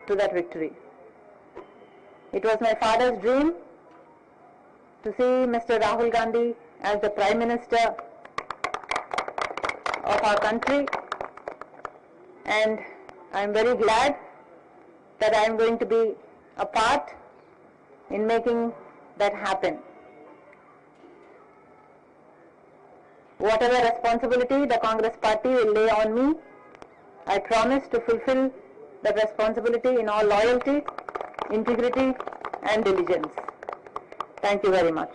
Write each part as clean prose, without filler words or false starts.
to that victory. It was my father's dream to see Mr. Rahul Gandhi as the Prime Minister of our country, and I am very glad that I am going to be a part in making that happen. Whatever responsibility the Congress party will lay on me, I promise to fulfill that responsibility in all loyalty, integrity and diligence. Thank you very much.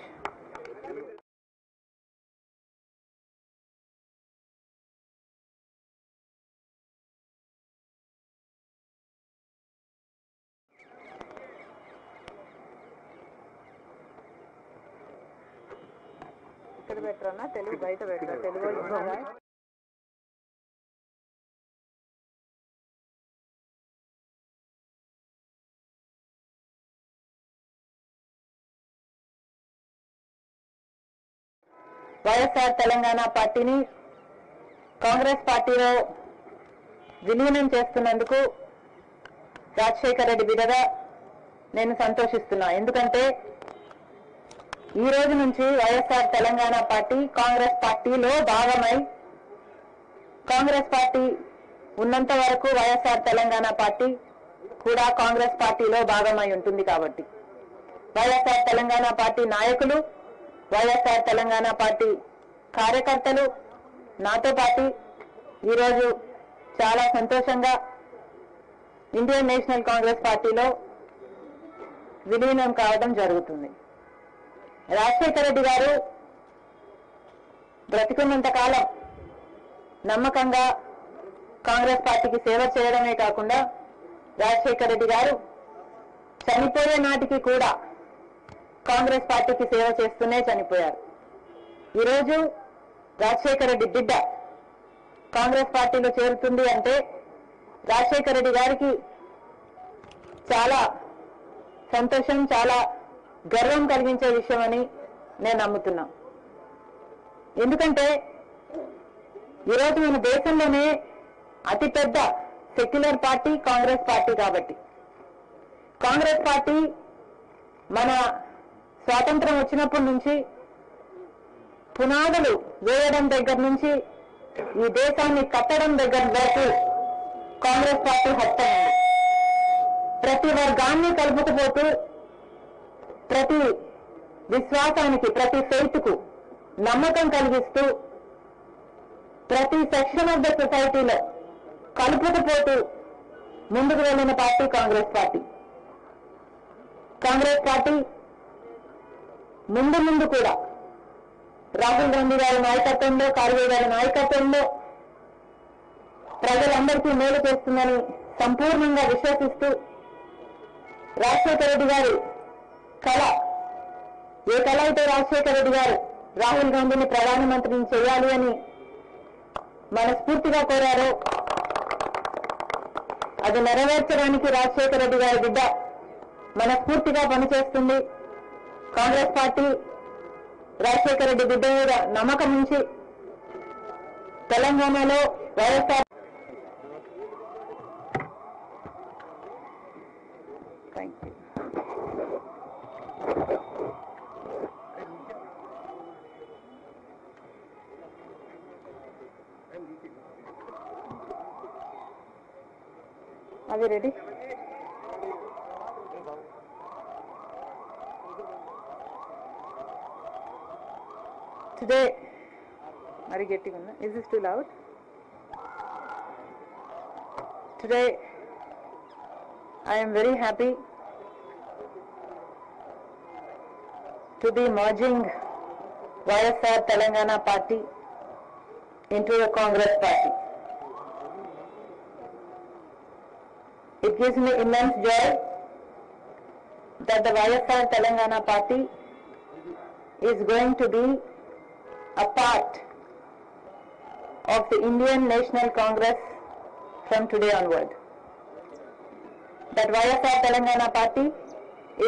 Telugu బయట పెట్టరా తెలుగు ఉన్నారా వైఎస్ఆర్ తెలంగాణ పార్టీని కాంగ్రెస్ పార్టీలో విలీనం చేస్తున్నందుకు రాజశేఖర రెడ్డి బిడ్డగా నేను సంతోషిస్తున్నా. ఎందుకంటే ఈ రోజు నుంచి వైఎస్ఆర్ తెలంగాణ పార్టీ కాంగ్రెస్ పార్టీలో భాగమై, కాంగ్రెస్ పార్టీ ఉన్నంత వరకు వైఎస్ఆర్ తెలంగాణ పార్టీ కూడా కాంగ్రెస్ పార్టీలో భాగమై ఉంటుంది. కాబట్టి వైఎస్ఆర్ తెలంగాణ పార్టీ నాయకులు, వైఎస్ఆర్ తెలంగాణ పార్టీ కార్యకర్తలు నాతో పాటు ఈరోజు చాలా సంతోషంగా ఇండియన్ నేషనల్ కాంగ్రెస్ పార్టీలో విలీనం కావడం జరుగుతుంది. రాజశేఖర రెడ్డి గారు బ్రతికున్నంత కాలం నమ్మకంగా కాంగ్రెస్ పార్టీకి సేవ చేయడమే కాకుండా రాజశేఖర రెడ్డి గారు చనిపోయే నాటికి కూడా కాంగ్రెస్ పార్టీకి సేవ చేస్తూనే చనిపోయారు. ఈరోజు రాజశేఖర రెడ్డి బిడ్డ కాంగ్రెస్ పార్టీలో చేరుతుంది అంటే రాజశేఖర రెడ్డి గారికి చాలా సంతోషం, చాలా గర్వం కలిగించే విషయమని నేను నమ్ముతున్నా. ఎందుకంటే ఈరోజు మన దేశంలోనే అతిపెద్ద సెక్యులర్ పార్టీ కాంగ్రెస్ పార్టీ. కాబట్టి కాంగ్రెస్ పార్టీ మన స్వాతంత్రం వచ్చినప్పటి నుంచి పునాదులు వేయడం దగ్గర నుంచి ఈ దేశాన్ని కట్టడం దగ్గర వరకు కాంగ్రెస్ పార్టీ హస్తమైంది. ప్రతి వర్గాన్ని కలుపుకుపోతూ, ప్రతి విశ్వాసానికి, ప్రతి ఫెయిత్కు నమ్మకం కలిగిస్తూ, ప్రతి సెక్షన్ ఆఫ్ ద సొసైటీలో కలుపుకుపోతూ ముందుకు వెళ్లిన party Congress party. Congress party ముందు కూడా రాహుల్ గాంధీ గారి నాయకత్వంలో, ఖార్గే గారి నాయకత్వంలో ప్రజలందరికీ మేలు చేస్తుందని సంపూర్ణంగా విశ్వసిస్తూ, రాజశేఖర రెడ్డి గారి కళ, ఏ కళ అయితే రాజశేఖర రెడ్డి గారు రాహుల్ గాంధీని ప్రధానమంత్రిని చేయాలి అని మనస్ఫూర్తిగా కోరారో అది నెరవేర్చడానికి రాజశేఖర రెడ్డి గారి బిడ్డ మనస్ఫూర్తిగా పనిచేస్తుంది. కాంగ్రెస్ పార్టీ రాజశేఖర రెడ్డి బిడ్డ మీద నమ్మకం ఉంచి తెలంగాణలో YSR Are we ready? Today, are you getting on? Is this too loud? Today, I am very happy to be merging YSR Telangana Party into the Congress Party. It gives me immense joy that the YSR Telangana Party is going to be a part of the Indian National Congress from today onward. That YSR Telangana Party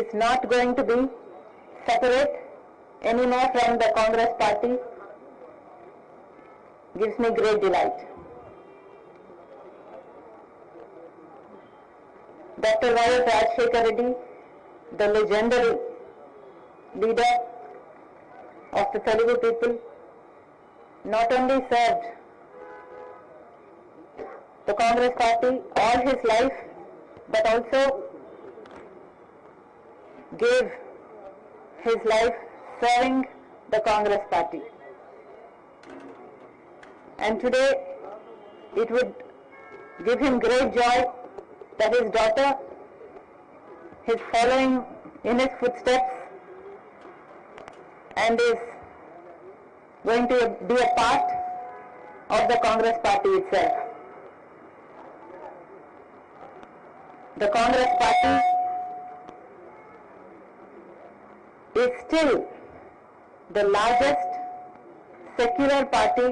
is not going to be separate anymore from the Congress Party gives me great delight. Dr. Y.S. Rajshekar Reddy, the legendary leader of the Telugu people, not only served the Congress party all his life, but also gave his life serving the Congress party. And today it would give him great joy that his daughter is following in his footsteps and is going to be a part of the Congress party itself. The Congress party is still the largest secular party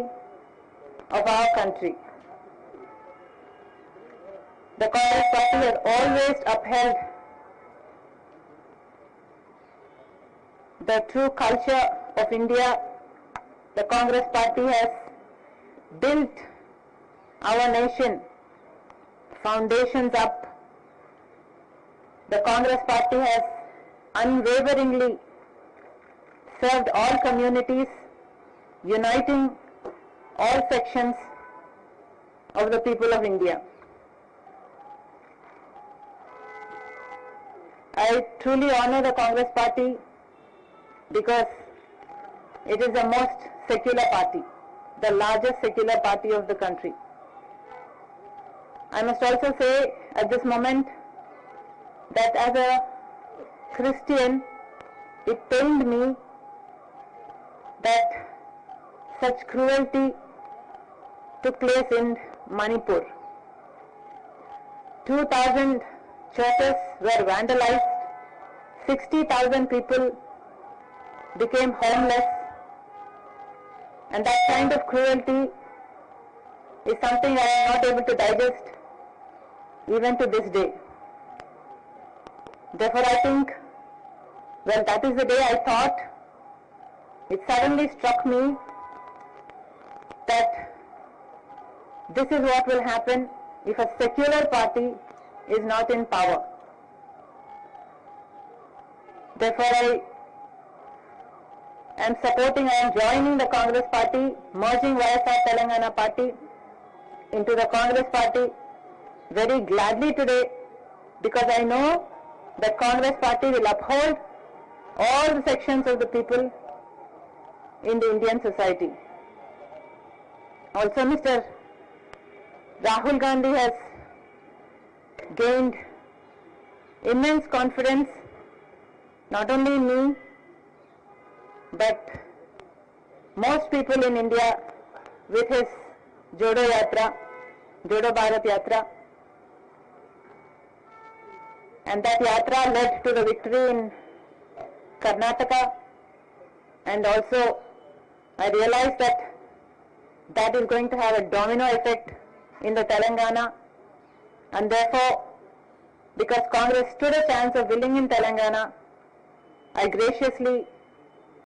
of our country. The Congress party has always upheld the true culture of India. The Congress party has built our nation foundations up. The Congress party has unwaveringly served all communities, uniting all sections of the people of India. I truly honor the Congress party because it is the most secular party, the largest secular party of the country. I must also say at this moment that as a Christian, it pained me that such cruelty took place in Manipur. 2,000 churches were vandalized, 60,000 people became homeless, and that kind of cruelty is something I am not able to digest even to this day. Therefore I think, well, that is the day I thought, it suddenly struck me that this is what will happen if a secular party is not in power. Therefore I am supporting, I am joining the Congress party, merging YSR Telangana party into the Congress party very gladly today, because I know that Congress party will uphold all the sections of the people in the Indian society. Also, Mr. Rahul Gandhi has gained immense confidence not only in me but most people in India with his Jodo Yatra, Jodo Bharat Yatra, and that yatra led to the victory in Karnataka, and also I realized that that is going to have a domino effect in the Telangana, and therefore, because Congress stood a chance of winning in Telangana, I graciously